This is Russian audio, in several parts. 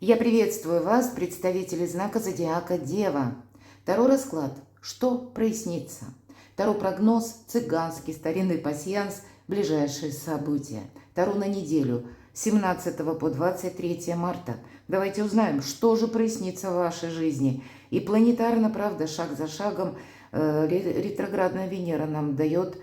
Я приветствую вас, представители знака зодиака Дева. Таро расклад. Что прояснится? Таро прогноз, цыганский, старинный пасьянс, ближайшие события. Таро на неделю, 17 по 23 марта. Давайте узнаем, что же прояснится в вашей жизни. И планетарно, правда, шаг за шагом, ретроградная Венера нам дает,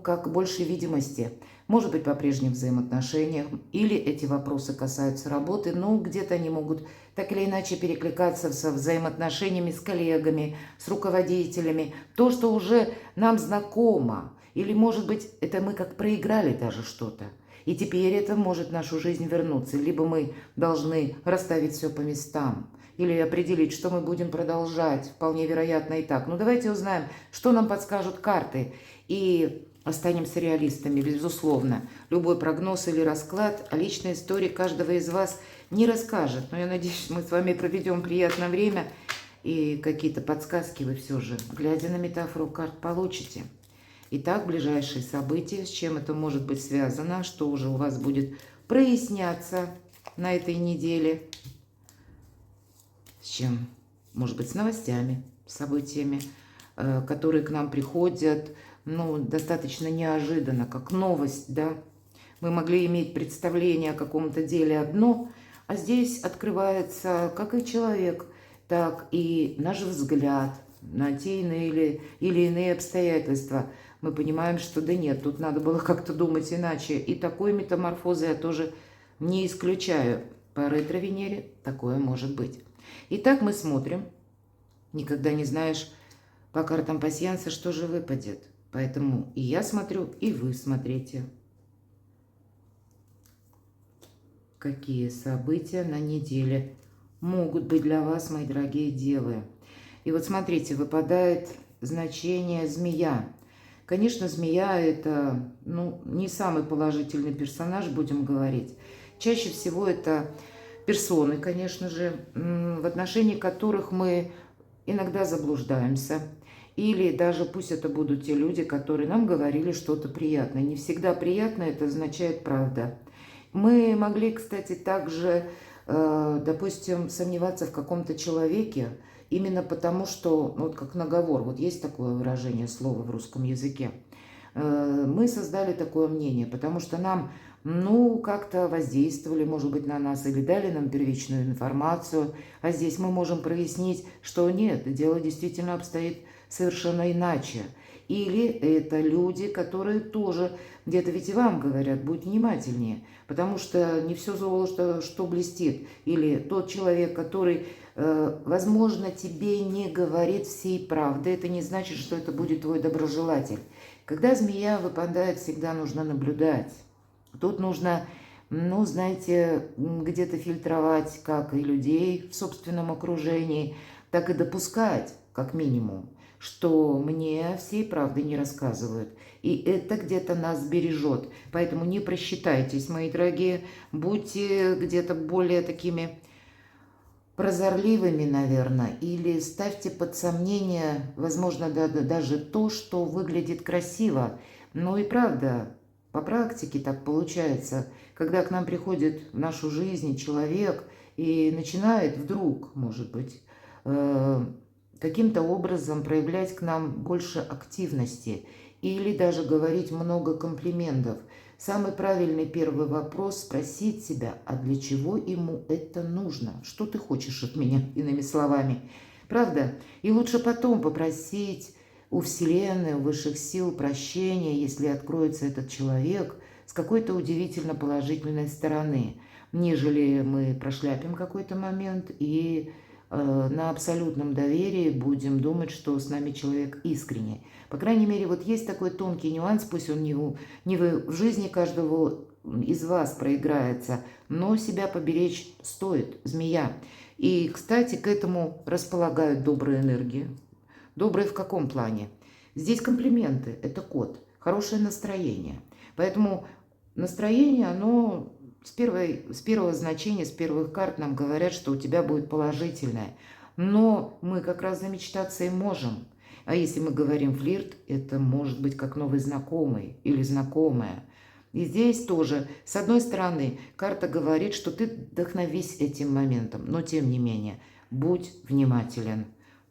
как больше видимости. Может быть, по прежним взаимоотношениям, или эти вопросы касаются работы, но где-то они могут так или иначе перекликаться со взаимоотношениями с коллегами, с руководителями. То, что уже нам знакомо, или, может быть, это мы как проиграли даже что-то. И теперь это может в нашу жизнь вернуться. Либо мы должны расставить все по местам, или определить, что мы будем продолжать. Вполне вероятно и так. Но давайте узнаем, что нам подскажут карты. И останемся реалистами, безусловно. Любой прогноз или расклад о личной истории каждого из вас не расскажет. Но я надеюсь, мы с вами проведем приятное время. И какие-то подсказки вы все же, глядя на метафору карт, получите. Итак, ближайшие события, с чем это может быть связано, что уже у вас будет проясняться на этой неделе. С чем? Может быть, с новостями, событиями, которые к нам приходят, достаточно неожиданно, как новость, да. Мы могли иметь представление о каком-то деле одно, а здесь открывается как и человек, так и наш взгляд на те иные или иные обстоятельства. Мы понимаем, что да нет, тут надо было как-то думать иначе. И такой метаморфозы я тоже не исключаю. По ретро-Венере такое может быть. Итак, мы смотрим. Никогда не знаешь по картам пасьянса, что же выпадет. Поэтому и я смотрю, и вы смотрите. Какие события на неделе могут быть для вас, мои дорогие девы. И вот смотрите, выпадает значение змея. Конечно, змея это не самый положительный персонаж, будем говорить. Чаще всего это персоны, конечно же, в отношении которых мы иногда заблуждаемся. Или даже пусть это будут те люди, которые нам говорили что-то приятное. Не всегда приятно это означает правда. Мы могли, кстати, также, допустим, сомневаться в каком-то человеке, именно потому что, вот как наговор, вот есть такое выражение слова в русском языке. Мы создали такое мнение, потому что нам, как-то воздействовали, может быть, на нас или дали нам первичную информацию, а здесь мы можем прояснить, что нет, дело действительно обстоит совершенно иначе. Или это люди, которые тоже где-то ведь и вам говорят, будь внимательнее, потому что не все золото, что блестит. Или тот человек, который, возможно, тебе не говорит всей правды, это не значит, что это будет твой доброжелатель. Когда змея выпадает, всегда нужно наблюдать. Тут нужно, знаете, где-то фильтровать как и людей в собственном окружении, так и допускать, как минимум, что мне всей правды не рассказывают. И это где-то нас бережет. Поэтому не просчитайтесь, мои дорогие. Будьте где-то более такими прозорливыми, наверное. Или ставьте под сомнение, возможно, даже то, что выглядит красиво. Но и правда, по практике так получается. Когда к нам приходит в нашу жизнь человек и начинает вдруг, может быть, каким-то образом проявлять к нам больше активности или даже говорить много комплиментов. Самый правильный первый вопрос – спросить себя, а для чего ему это нужно? Что ты хочешь от меня, иными словами? Правда? И лучше потом попросить у Вселенной, у высших сил прощения, если откроется этот человек с какой-то удивительно положительной стороны, нежели мы прошляпим какой-то момент и на абсолютном доверии будем думать, что с нами человек искренний. По крайней мере, вот есть такой тонкий нюанс, пусть он не в жизни каждого из вас проиграется, но себя поберечь стоит, змея. И, кстати, к этому располагают добрые энергии. Добрые в каком плане? Здесь комплименты, это код, хорошее настроение. Поэтому настроение, оно с первого значения, с первых карт нам говорят, что у тебя будет положительное. Но мы как раз замечтаться и можем. А если мы говорим флирт, это может быть как новый знакомый или знакомая. И здесь тоже, с одной стороны, карта говорит, что ты вдохновись этим моментом, но тем не менее, будь внимателен.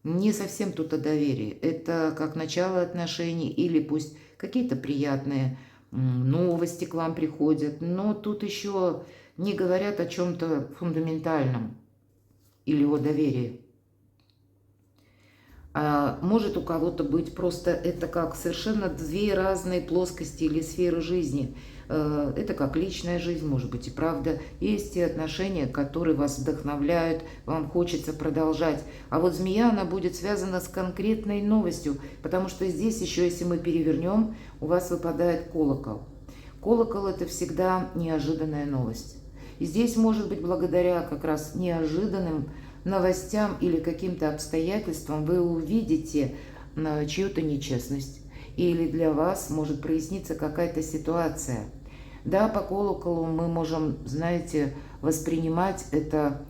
Не совсем тут о доверии. Это как начало отношений или пусть какие-то приятные новости к вам приходят, но тут еще не говорят о чем-то фундаментальном или о доверии. А может у кого-то быть просто это как совершенно две разные плоскости или сферы жизни. Это как личная жизнь, может быть и правда. Есть те отношения, которые вас вдохновляют, вам хочется продолжать. А вот змея, она будет связана с конкретной новостью, потому что здесь еще, если мы перевернем, у вас выпадает колокол. Колокол – это всегда неожиданная новость. И здесь, может быть, благодаря как раз неожиданным новостям или каким-то обстоятельствам вы увидите чью-то нечестность. Или для вас может проясниться какая-то ситуация. Да, по колоколу мы можем, знаете, воспринимать это,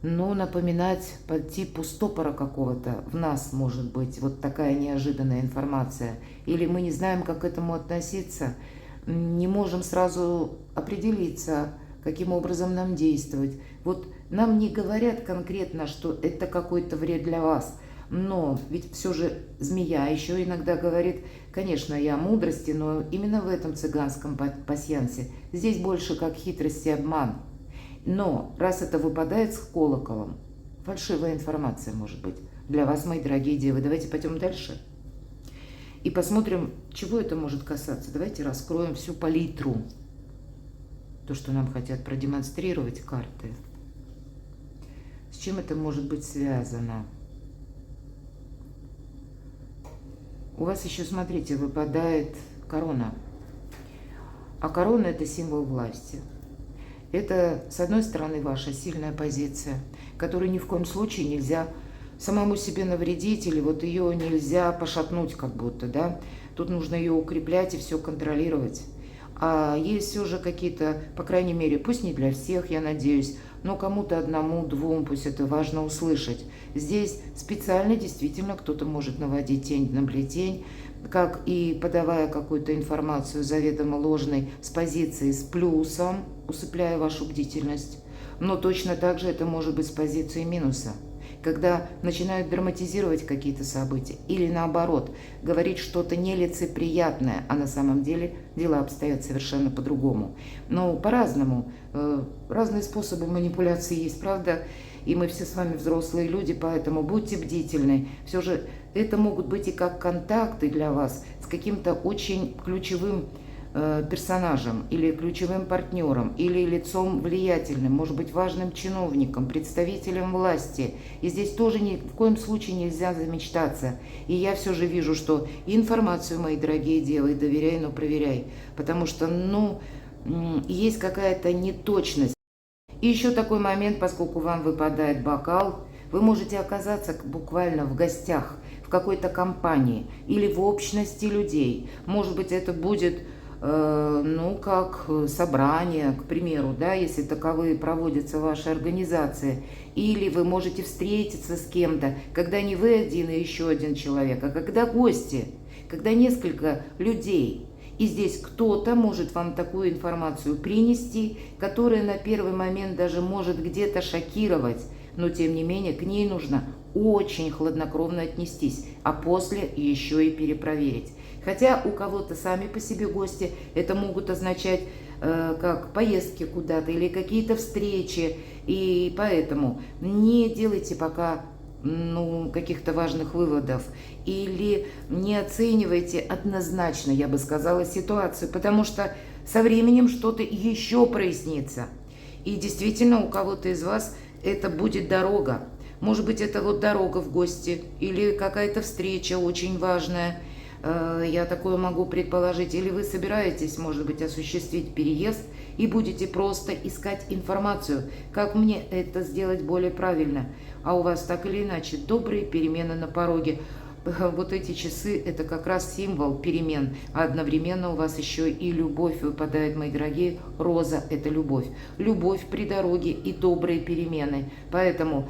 напоминать по типу стопора какого-то. В нас может быть вот такая неожиданная информация. Или мы не знаем, как к этому относиться, не можем сразу определиться, каким образом нам действовать. Вот нам не говорят конкретно, что это какой-то вред для вас, но ведь все же змея еще иногда говорит, конечно, и о мудрости, но именно в этом цыганском пасьянсе. Здесь больше как хитрость и обман. Но раз это выпадает с колоколом, фальшивая информация может быть для вас, мои дорогие девы. Давайте пойдем дальше и посмотрим, чего это может касаться. Давайте раскроем всю палитру. То, что нам хотят продемонстрировать карты. С чем это может быть связано? У вас еще, смотрите, выпадает корона. А корона – это символ власти. Это, с одной стороны, ваша сильная позиция, которую ни в коем случае нельзя самому себе навредить, или вот ее нельзя пошатнуть как будто, да. Тут нужно ее укреплять и все контролировать. А есть все же какие-то, по крайней мере, пусть не для всех, я надеюсь, но кому-то одному, двум, пусть это важно услышать. Здесь специально действительно кто-то может наводить тень на плетень, как и подавая какую-то информацию заведомо ложной с позиции с плюсом, усыпляя вашу бдительность. Но точно так же это может быть с позиции минуса, когда начинают драматизировать какие-то события или наоборот, говорить что-то нелицеприятное, а на самом деле дела обстоят совершенно по-другому. Но по-разному, разные способы манипуляции есть, правда, и мы все с вами взрослые люди, поэтому будьте бдительны. Все же это могут быть и как контакты для вас с каким-то очень ключевым персонажем или ключевым партнером, или лицом влиятельным, может быть, важным чиновником, представителем власти. И здесь тоже ни в коем случае нельзя замечтаться. И я все же вижу, что информацию, мои дорогие девы, доверяй, но проверяй. Потому что, есть какая-то неточность. И еще такой момент, поскольку вам выпадает бокал, вы можете оказаться буквально в гостях, в какой-то компании или в общности людей. Может быть, это будет как собрание, к примеру, да, если таковые проводятся в вашей организации, или вы можете встретиться с кем-то, когда не вы один и еще один человек, а когда гости, когда несколько людей. И здесь кто-то может вам такую информацию принести, которая на первый момент даже может где-то шокировать, но тем не менее к ней нужно очень хладнокровно отнестись, а после еще и перепроверить. Хотя у кого-то сами по себе гости это могут означать как поездки куда-то или какие-то встречи. И поэтому не делайте пока каких-то важных выводов или не оценивайте однозначно, я бы сказала, ситуацию, потому что со временем что-то еще прояснится. И действительно у кого-то из вас это будет дорога. Может быть, это вот дорога в гости или какая-то встреча очень важная. Я такое могу предположить. Или вы собираетесь, может быть, осуществить переезд и будете просто искать информацию, как мне это сделать более правильно. А у вас так или иначе добрые перемены на пороге. Вот эти часы – это как раз символ перемен. А одновременно у вас еще и любовь выпадает, мои дорогие. Роза – это любовь. Любовь при дороге и добрые перемены. Поэтому,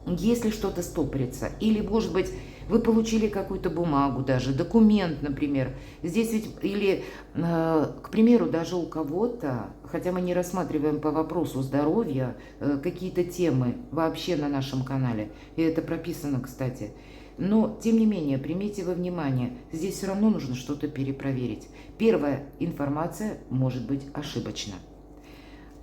если что-то стопорится, или, может быть, Вы получили какую-то бумагу даже, документ, например. Здесь ведь, или, к примеру, даже у кого-то, хотя мы не рассматриваем по вопросу здоровья какие-то темы вообще на нашем канале, и это прописано, кстати. Но, тем не менее, примите во внимание, здесь все равно нужно что-то перепроверить. Первая информация может быть ошибочна.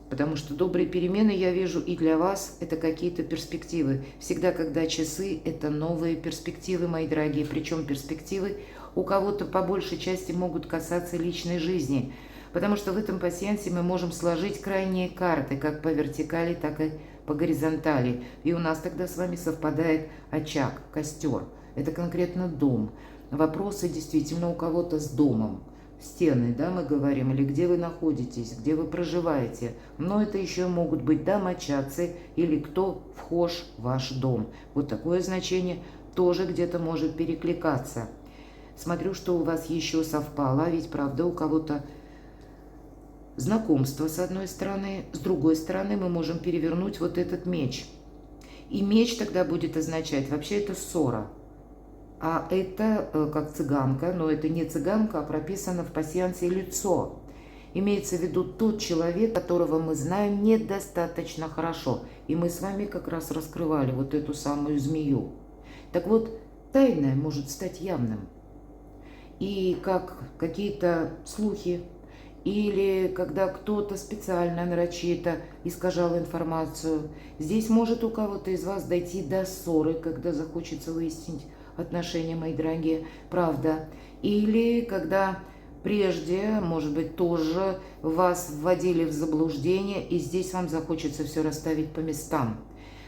Потому что добрые перемены, я вижу, и для вас это какие-то перспективы. Всегда, когда часы, это новые перспективы, мои дорогие. Причем перспективы у кого-то по большей части могут касаться личной жизни. Потому что в этом пасьянсе мы можем сложить крайние карты, как по вертикали, так и по горизонтали. И у нас тогда с вами совпадает очаг, костер. Это конкретно дом. Вопросы действительно у кого-то с домом. Стены, да, мы говорим, или где вы находитесь, где вы проживаете. Но это еще могут быть домочадцы или кто вхож в ваш дом. Вот такое значение тоже где-то может перекликаться. Смотрю, что у вас еще совпало, а ведь правда у кого-то знакомство с одной стороны, с другой стороны мы можем перевернуть вот этот меч. И меч тогда будет означать, вообще это ссора. А это как цыганка, но это не цыганка, а прописано в пасьянсе лицо. Имеется в виду тот человек, которого мы знаем недостаточно хорошо. И мы с вами как раз раскрывали вот эту самую змею. Так вот, тайное может стать явным. И как какие-то слухи, или когда кто-то специально, нарочито искажал информацию. Здесь может у кого-то из вас дойти до ссоры, когда захочется выяснить отношения, мои дорогие, правда. Или когда прежде, может быть, тоже вас вводили в заблуждение, и здесь вам захочется все расставить по местам.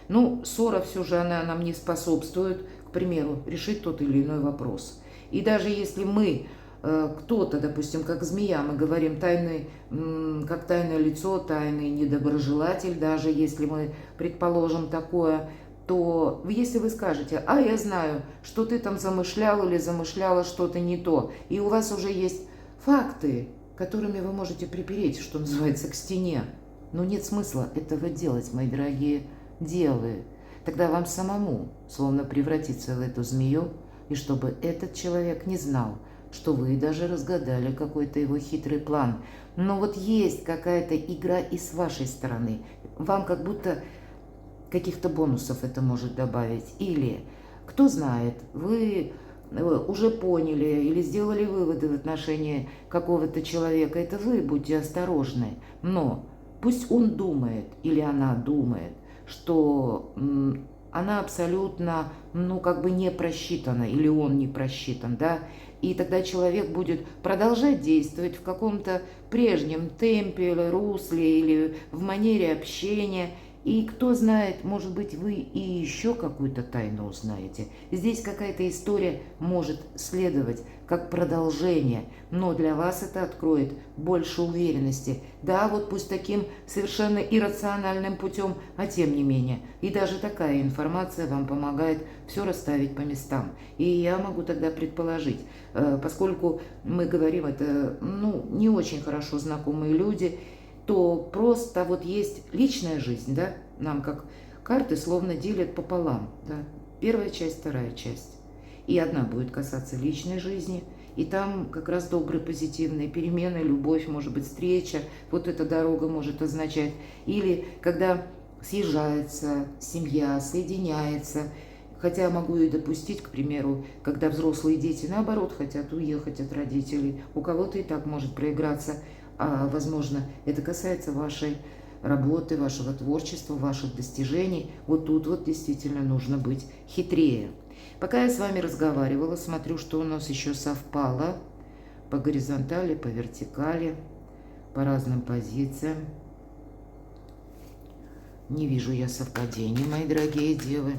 Ну, ссора все же она нам не способствует, к примеру, решить тот или иной вопрос. И даже если мы, кто-то, допустим, как змея, мы говорим тайный, как тайное лицо, тайный недоброжелатель, даже если мы предположим такое, то если вы скажете, а я знаю, что ты там замышлял или замышляла что-то не то, и у вас уже есть факты, которыми вы можете припереть, что называется, к стене, но нет смысла этого делать, мои дорогие девы. Тогда вам самому словно превратиться в эту змею, и чтобы этот человек не знал, что вы даже разгадали какой-то его хитрый план. Но вот есть какая-то игра и с вашей стороны. Вам как будто каких-то бонусов это может добавить. Или, кто знает, вы уже поняли или сделали выводы в отношении какого-то человека. Это вы будьте осторожны. Но пусть он думает или она думает, что она абсолютно, как бы не просчитана, или он не просчитан, да, и тогда человек будет продолжать действовать в каком-то прежнем темпе, или русле, или в манере общения. И кто знает, может быть, вы и еще какую-то тайну узнаете. Здесь какая-то история может следовать как продолжение, но для вас это откроет больше уверенности. Да, вот пусть таким совершенно иррациональным путем, а тем не менее. И даже такая информация вам помогает все расставить по местам. И я могу тогда предположить, поскольку мы говорим, это не очень хорошо знакомые люди, то просто вот есть личная жизнь, да, нам как карты словно делят пополам, да, первая часть, вторая часть. И одна будет касаться личной жизни, и там как раз добрые, позитивные перемены, любовь, может быть, встреча, вот эта дорога может означать. Или когда съезжается семья, соединяется, хотя могу и допустить, к примеру, когда взрослые дети, наоборот, хотят уехать от родителей, у кого-то и так может проиграться. А, возможно, это касается вашей работы, вашего творчества, ваших достижений. Вот тут вот действительно нужно быть хитрее. Пока я с вами разговаривала, смотрю, что у нас еще совпало по горизонтали, по вертикали, по разным позициям. Не вижу я совпадений, мои дорогие девы.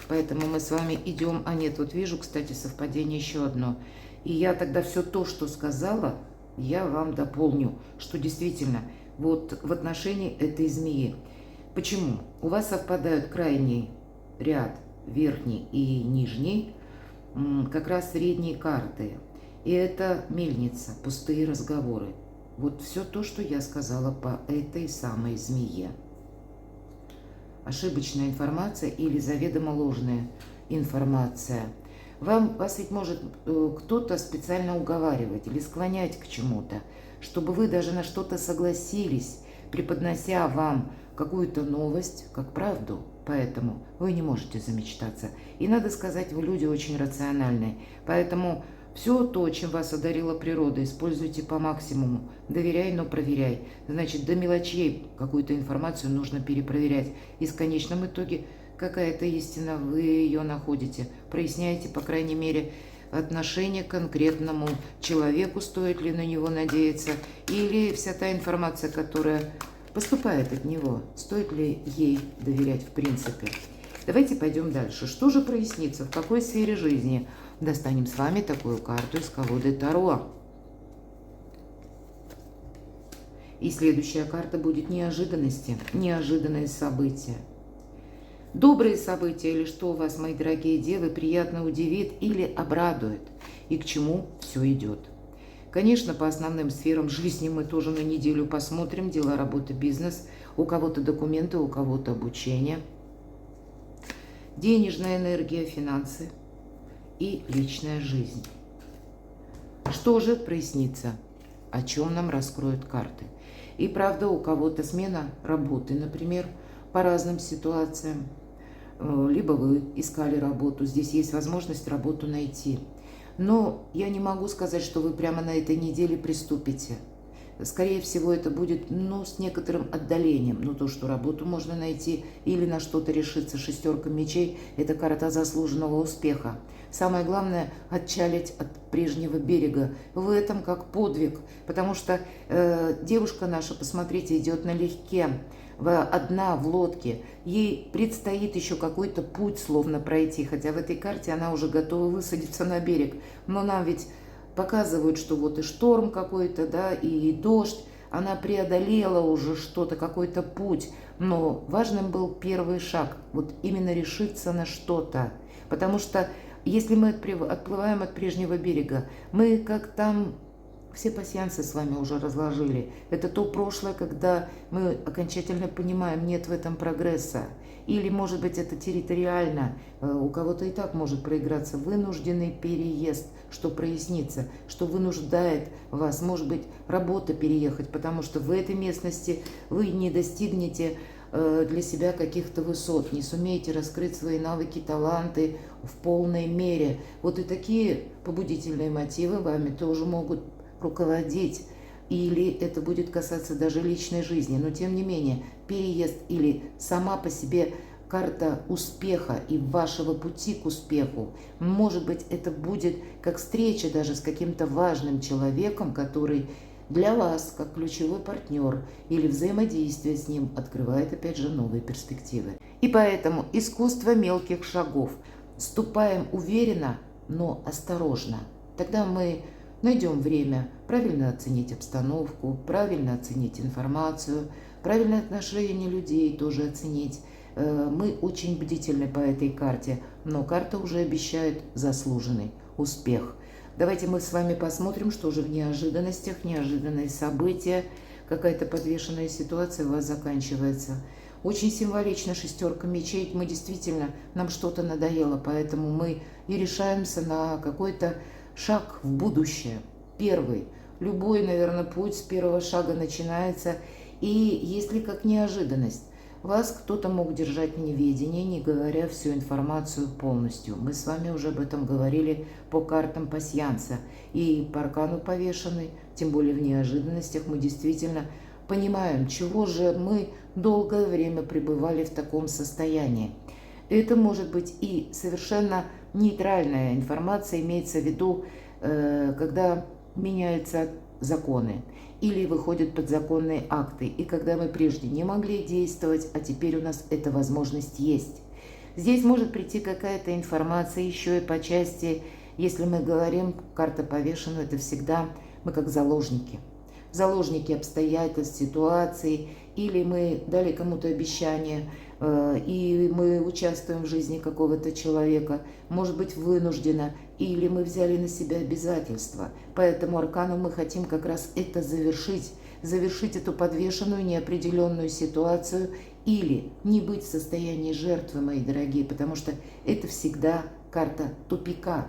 Поэтому мы с вами идем... А нет, вот вижу, кстати, совпадение еще одно. И я тогда все то, что сказала, я вам дополню, что действительно вот в отношении этой змеи. Почему? У вас совпадают крайний ряд, верхний и нижний, как раз средние карты. И это мельница, пустые разговоры. Вот все то, что я сказала по этой самой змее. Ошибочная информация или заведомо ложная информация. Вас ведь может кто-то специально уговаривать или склонять к чему-то, чтобы вы даже на что-то согласились, преподнося вам какую-то новость как правду. Поэтому вы не можете замечтаться. И надо сказать, вы люди очень рациональные. Поэтому все то, чем вас одарила природа, используйте по максимуму. Доверяй, но проверяй. Значит, до мелочей какую-то информацию нужно перепроверять. И в конечном итоге какая-то истина, вы ее находите. Проясняете, по крайней мере, отношение к конкретному человеку, стоит ли на него надеяться, или вся та информация, которая поступает от него, стоит ли ей доверять в принципе. Давайте пойдем дальше. Что же прояснится, в какой сфере жизни? Достанем с вами такую карту из колоды Таро. И следующая карта будет неожиданности, неожиданные события. Добрые события или что вас, мои дорогие девы, приятно удивит или обрадует, и к чему все идет. Конечно, по основным сферам жизни мы тоже на неделю посмотрим. Дела, работа, бизнес. У кого-то документы, у кого-то обучение. Денежная энергия, финансы и личная жизнь. Что же прояснится? О чем нам раскроют карты? И правда, у кого-то смена работы, например, по разным ситуациям. Либо вы искали работу. Здесь есть возможность работу найти. Но я не могу сказать, что вы прямо на этой неделе приступите. Скорее всего, это будет, с некоторым отдалением. То, что работу можно найти или на что-то решиться. Шестерка мечей – это карта заслуженного успеха. Самое главное – отчалить от прежнего берега. В этом как подвиг. Потому что девушка наша, посмотрите, идет налегке. Одна в лодке, ей предстоит еще какой-то путь словно пройти, хотя в этой карте она уже готова высадиться на берег. Но нам ведь показывают, что вот и шторм какой-то, да, и дождь, она преодолела уже что-то, какой-то путь. Но важным был первый шаг, вот именно решиться на что-то. Потому что если мы отплываем от прежнего берега, мы как там... Все пасьянсы с вами уже разложили. Это то прошлое, когда мы окончательно понимаем, нет в этом прогресса. Или, может быть, это территориально. У кого-то и так может проиграться вынужденный переезд, что прояснится, что вынуждает вас, может быть, работа переехать, потому что в этой местности вы не достигнете для себя каких-то высот, не сумеете раскрыть свои навыки, таланты в полной мере. Вот и такие побудительные мотивы вами тоже могут руководить, или это будет касаться даже личной жизни, но тем не менее переезд или сама по себе карта успеха и вашего пути к успеху, может быть, это будет как встреча даже с каким-то важным человеком, который для вас, как ключевой партнер или взаимодействие с ним, открывает опять же новые перспективы. И поэтому искусство мелких шагов. Ступаем уверенно, но осторожно. Тогда мы найдем время правильно оценить обстановку, правильно оценить информацию, правильное отношение людей тоже оценить. Мы очень бдительны по этой карте, но карта уже обещает заслуженный успех. Давайте мы с вами посмотрим, что же в неожиданностях, неожиданные события, какая-то подвешенная ситуация у вас заканчивается. Очень символично шестерка мечей. Мы действительно, нам что-то надоело, поэтому мы и решаемся на какой-то шаг в будущее. Первый. Любой, наверное, путь с первого шага начинается. И если как неожиданность, вас кто-то мог держать в неведении, не говоря всю информацию полностью. Мы с вами уже об этом говорили по картам пасьянса. И по аркану повешенный, тем более в неожиданностях, мы действительно понимаем, чего же мы долгое время пребывали в таком состоянии. Это может быть и совершенно нейтральная информация, имеется в виду, когда меняются законы или выходят подзаконные акты, и когда мы прежде не могли действовать, а теперь у нас эта возможность есть. Здесь может прийти какая-то информация еще и по части, если мы говорим, карта повешена, это всегда мы как заложники. Заложники обстоятельств, ситуаций, или мы дали кому-то обещание, и мы участвуем в жизни какого-то человека, может быть, вынужденно, или мы взяли на себя обязательства. Поэтому аркану мы хотим как раз это завершить эту подвешенную неопределенную ситуацию или не быть в состоянии жертвы, мои дорогие, потому что это всегда карта тупика.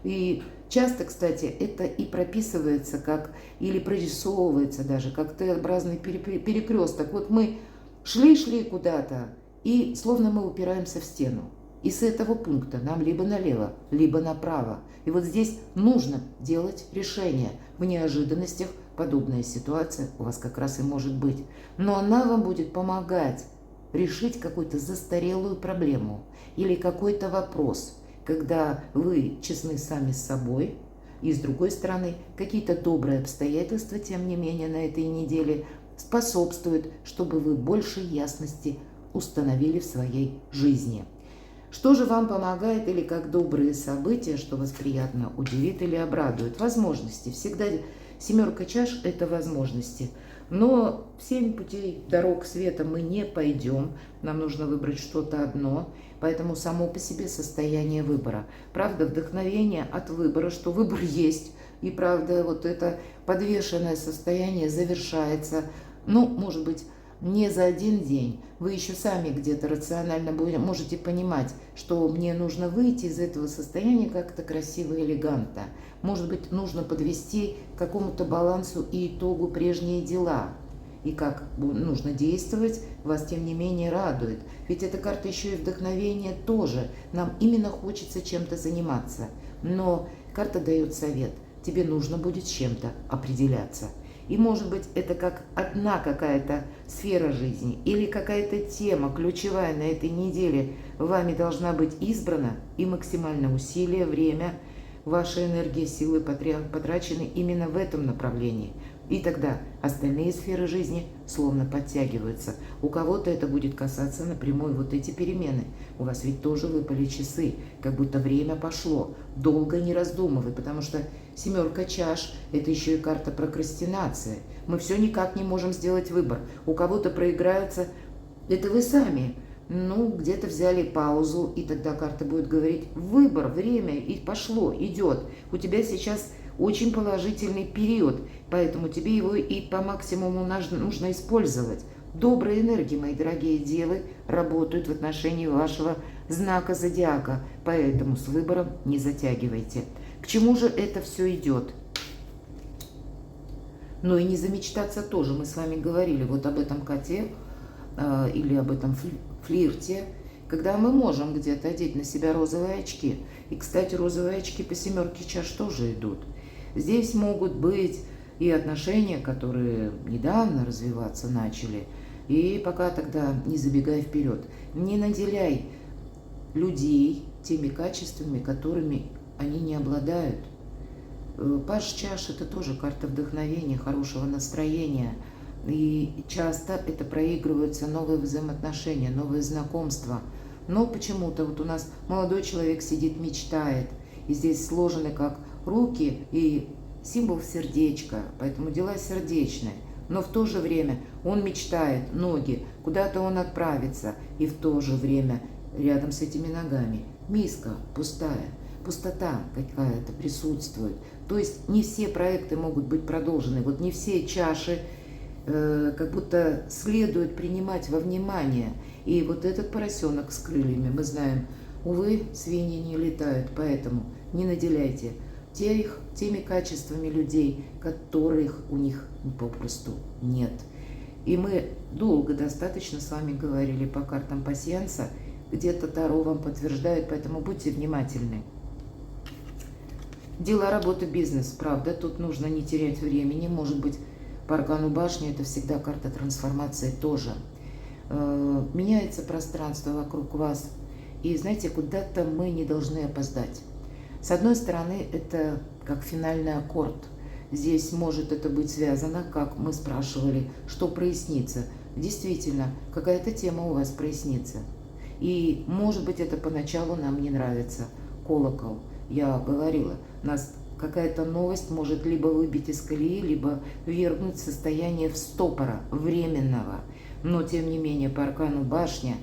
И часто, кстати, это и прописывается как, или прорисовывается даже, как Т-образный перекресток. Вот мы шли куда-то, и словно мы упираемся в стену. И с этого пункта нам либо налево, либо направо. И вот здесь нужно делать решение. В неожиданностях подобная ситуация у вас как раз и может быть. Но она вам будет помогать решить какую-то застарелую проблему или какой-то вопрос, когда вы честны сами с собой, и с другой стороны, какие-то добрые обстоятельства, тем не менее, на этой неделе способствуют, чтобы вы больше ясности установили в своей жизни. Что же вам помогает или как добрые события, что вас приятно удивит или обрадует? Возможности. Всегда семерка чаш – это возможности. Но 7 путей дорог света мы не пойдем. Нам нужно выбрать что-то одно. Поэтому само по себе состояние выбора. Правда, вдохновение от выбора, что выбор есть. И правда, вот это подвешенное состояние завершается, ну, может быть, не за один день. Вы еще сами где-то рационально можете понимать, что мне нужно выйти из этого состояния как-то красиво и элегантно. Может быть, нужно подвести к какому-то балансу и итогу прежние дела. И как нужно действовать, вас тем не менее радует. Ведь эта карта еще и вдохновение тоже. Нам именно хочется чем-то заниматься. Но карта дает совет. Тебе нужно будет с чем-то определяться. И может быть это как одна какая-то сфера жизни или какая-то тема ключевая на этой неделе вами должна быть избрана, и максимальное усилие, время, ваша энергия, силы потрачены именно в этом направлении. И тогда остальные сферы жизни словно подтягиваются. У кого-то это будет касаться напрямую вот эти перемены. У вас ведь тоже выпали часы, как будто время пошло. Долго не раздумывай, потому что семерка чаш – это еще и карта прокрастинации. Мы все никак не можем сделать выбор. У кого-то проиграются, это вы сами. Ну, где-то взяли паузу, и тогда карта будет говорить: выбор, время, и пошло, идет. У тебя сейчас очень положительный период, поэтому тебе его и по максимуму нужно использовать. Добрые энергии, мои дорогие девы, работают в отношении вашего знака зодиака, поэтому с выбором не затягивайте. К чему же это все идет? Ну и не замечтаться тоже, мы с вами говорили вот об этом коте или об этом флирте, когда мы можем где-то одеть на себя розовые очки. И, кстати, розовые очки по семерке чаш тоже идут. Здесь могут быть и отношения, которые недавно развиваться начали. И пока тогда не забегай вперед. Не наделяй людей теми качествами, которыми они не обладают. Паж чаш – это тоже карта вдохновения, хорошего настроения. И часто это проигрываются новые взаимоотношения, новые знакомства. Но почему-то вот у нас молодой человек сидит, мечтает. И здесь сложены как руки и символ сердечка, поэтому дела сердечные. Но в то же время он мечтает, ноги, куда-то он отправится. И в то же время рядом с этими ногами миска пустая, пустота какая-то присутствует. То есть не все проекты могут быть продолжены. Вот не все чаши как будто следует принимать во внимание. И вот этот поросенок с крыльями, мы знаем, увы, свиньи не летают, поэтому не наделяйте теми качествами людей, которых у них попросту нет. И мы долго достаточно с вами говорили по картам пасьянса, где-то Таро вам подтверждает, поэтому будьте внимательны. Дела, работа, бизнес, правда, тут нужно не терять времени, может быть, по аркану башни это всегда карта трансформации тоже. Меняется пространство вокруг вас, и знаете, куда-то мы не должны опоздать. С одной стороны, это как финальный аккорд. Здесь может это быть связано, как мы спрашивали, что прояснится. Действительно, какая-то тема у вас прояснится. И, может быть, это поначалу нам не нравится. Колокол. Я говорила, нас какая-то новость может либо выбить из колеи, либо ввергнуть в состояние стопора, временного. Но, тем не менее, по аркану башня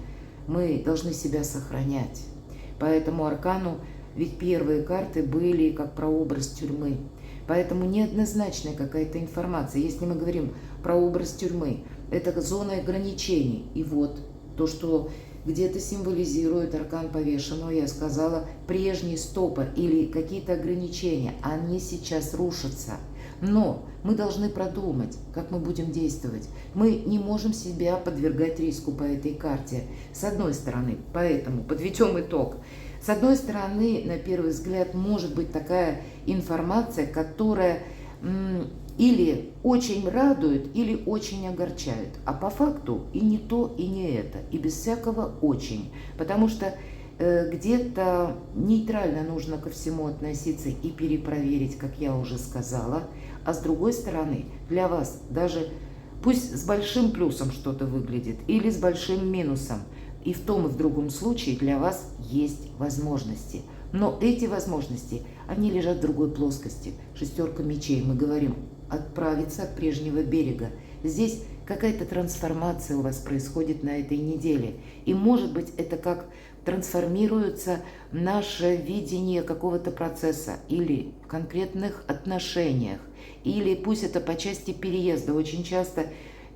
мы должны себя сохранять. Поэтому аркану, ведь первые карты были как прообраз тюрьмы. Поэтому неоднозначная какая-то информация. Если мы говорим про образ тюрьмы, это зона ограничений. И вот То, что где-то символизирует аркан повешенного, я сказала, прежний стопор или какие-то ограничения, они сейчас рушатся. Но мы должны продумать, как мы будем действовать. Мы не можем себя подвергать риску по этой карте. С одной стороны, поэтому подведем итог. С одной стороны, на первый взгляд, может быть такая информация, которая или очень радует, или очень огорчает. А по факту и не то, и не это. И без всякого очень. Потому что где-то нейтрально нужно ко всему относиться и перепроверить, как я уже сказала. А с другой стороны, для вас даже пусть с большим плюсом что-то выглядит или с большим минусом, и в том и в другом случае для вас есть возможности. Но эти возможности, они лежат в другой плоскости. Шестерка мечей, мы говорим, отправиться от прежнего берега. Здесь какая-то трансформация у вас происходит на этой неделе. И может быть это как трансформируется наше видение какого-то процесса или в конкретных отношениях. Или пусть это по части переезда. Очень часто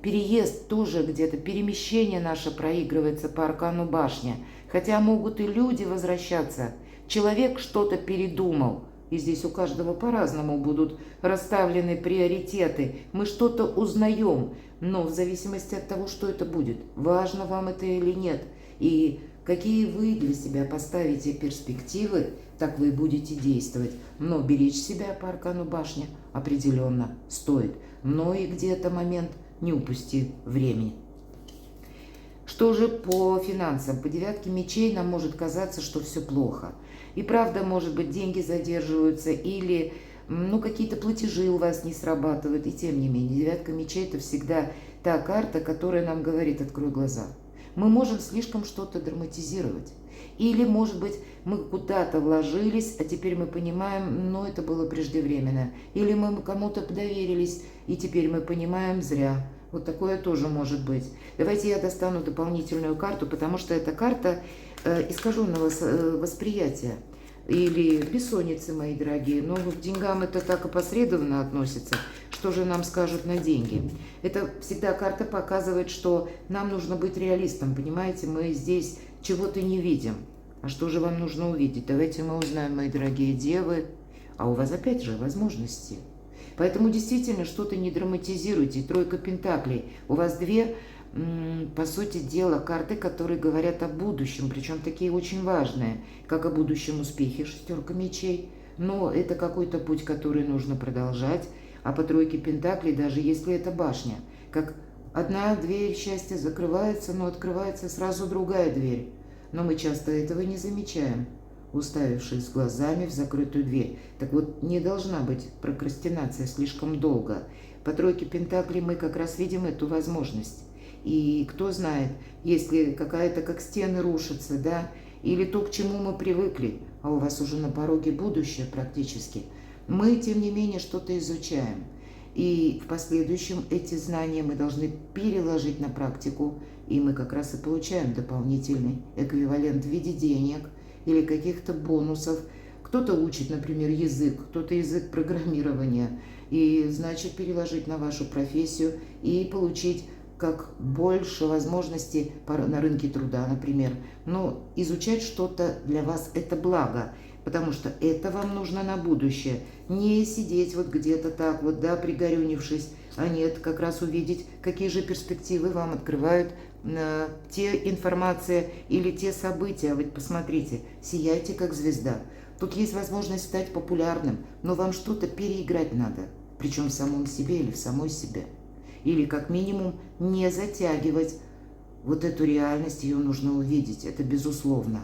переезд тоже где-то, перемещение наше проигрывается по аркану башня. Хотя могут и люди возвращаться. Человек что-то передумал. И здесь у каждого по-разному будут расставлены приоритеты. Мы что-то узнаем, но в зависимости от того, что это будет, важно вам это или нет. И какие вы для себя поставите перспективы, так вы будете действовать. Но беречь себя по аркану башня определенно стоит. Но и где-то момент не упусти времени. Что же по финансам? По девятке мечей нам может казаться, что все плохо. И правда, может быть, деньги задерживаются или какие-то платежи у вас не срабатывают. И тем не менее, девятка мечей – это всегда та карта, которая нам говорит «открой глаза». Мы можем слишком что-то драматизировать. Или, может быть, мы куда-то вложились, а теперь мы понимаем, это было преждевременно. Или мы кому-то доверились, и теперь мы понимаем зря. Вот такое тоже может быть. Давайте я достану дополнительную карту, потому что эта карта искаженного восприятия или бессонницы, мои дорогие. Но к деньгам это так опосредованно относится. Что же нам скажут на деньги? Это всегда карта показывает, что нам нужно быть реалистом. Понимаете, мы здесь чего-то не видим. А что же вам нужно увидеть? Давайте мы узнаем, мои дорогие девы. А у вас опять же возможности. Поэтому действительно что-то не драматизируйте. Тройка пентаклей. У вас две, по сути дела, карты, которые говорят о будущем. Причем такие очень важные, как о будущем успехе, шестерка мечей. Но это какой-то путь, который нужно продолжать. А по тройке пентаклей, даже если это башня, как одна дверь счастья закрывается, но открывается сразу другая дверь. Но мы часто этого не замечаем, уставившись глазами в закрытую дверь. Так вот, не должна быть прокрастинация слишком долго. По тройке пентаклей мы как раз видим эту возможность. И кто знает, если какая-то как стены рушатся, да, или то, к чему мы привыкли, а у вас уже на пороге будущее практически, мы, тем не менее, что-то изучаем. И в последующем эти знания мы должны переложить на практику, и мы как раз и получаем дополнительный эквивалент в виде денег или каких-то бонусов. Кто-то учит, например, язык, кто-то язык программирования, и значит переложить на вашу профессию и получить как больше возможностей на рынке труда, например. Но изучать что-то для вас – это благо, потому что это вам нужно на будущее. Не сидеть вот где-то так вот, да, пригорюнившись, а нет, как раз увидеть, какие же перспективы вам открывают те информации или те события. Ведь посмотрите, сияйте как звезда. Тут есть возможность стать популярным, но вам что-то переиграть надо, причем в самом себе или в самой себе. Или как минимум не затягивать вот эту реальность, ее нужно увидеть, это безусловно.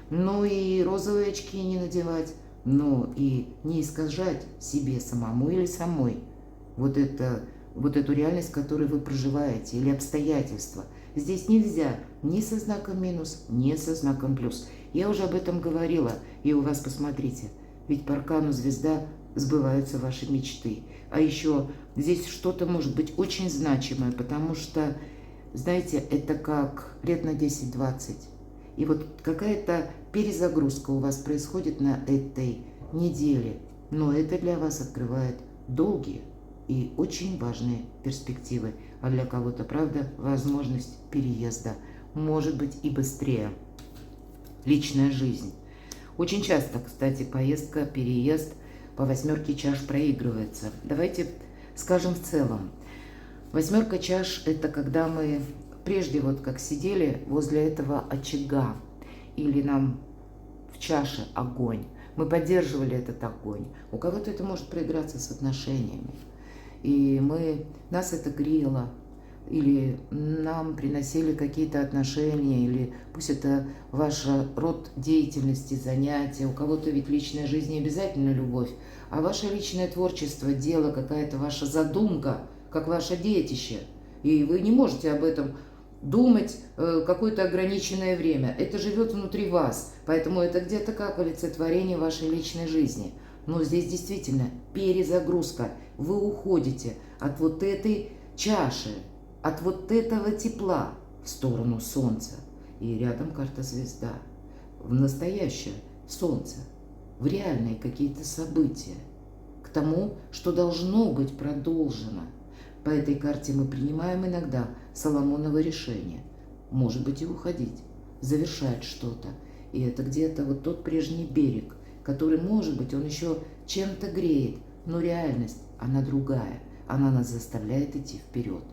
Но и розовые очки не надевать, но и не искажать себе самому или самой вот эту реальность, в которой вы проживаете, или обстоятельства. Здесь нельзя ни со знаком минус, ни со знаком плюс. Я уже об этом говорила, и у вас, посмотрите, ведь по аркану звезда сбываются ваши мечты. А еще здесь что-то может быть очень значимое, потому что, знаете, это как лет на 10-20. И вот какая-то перезагрузка у вас происходит на этой неделе, но это для вас открывает долгие и очень важные перспективы. А для кого-то, правда, возможность переезда. может быть и быстрее. Личная жизнь. Очень часто, кстати, поездка, переезд по 8 чаш проигрывается. Давайте скажем в целом. 8 чаш – это когда мы прежде вот как сидели возле этого очага, или нам в чаше огонь, мы поддерживали этот огонь. У кого-то это может проиграться с отношениями. И нас это грело, или нам приносили какие-то отношения, или пусть это ваш род деятельности, занятия. У кого-то ведь личная жизнь не обязательно любовь, а ваше личное творчество, дело, какая-то ваша задумка, как ваше детище. И вы не можете об этом думать какое-то ограниченное время. Это живет внутри вас, поэтому это где-то как олицетворение вашей личной жизни. Но здесь действительно перезагрузка. Вы уходите от вот этой чаши, от вот этого тепла в сторону солнца. И рядом карта звезда. В настоящее солнце, в реальные какие-то события, к тому, что должно быть продолжено. По этой карте мы принимаем иногда Соломоново решение. Может быть и уходить, завершать что-то. И это где-то вот тот прежний берег, который, может быть, он еще чем-то греет, но реальность, она другая. Она нас заставляет идти вперед.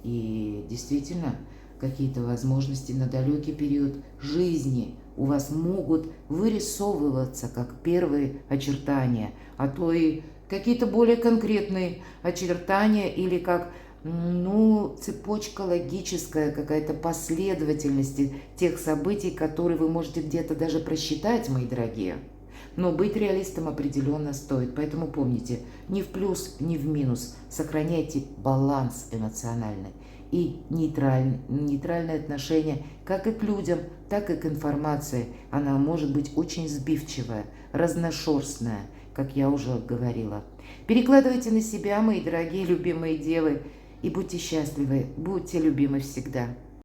И действительно, какие-то возможности на далекий период жизни у вас могут вырисовываться как первые очертания, а то и какие-то более конкретные очертания или как цепочка логическая, какая-то последовательность тех событий, которые вы можете где-то даже просчитать, мои дорогие. Но быть реалистом определенно стоит. Поэтому помните, ни в плюс, ни в минус. Сохраняйте баланс эмоциональный и нейтральное отношение как и к людям, так и к информации. Она может быть очень сбивчивая, разношерстная, как я уже говорила. Перекладывайте на себя, мои дорогие любимые девы, и будьте счастливы, будьте любимы всегда.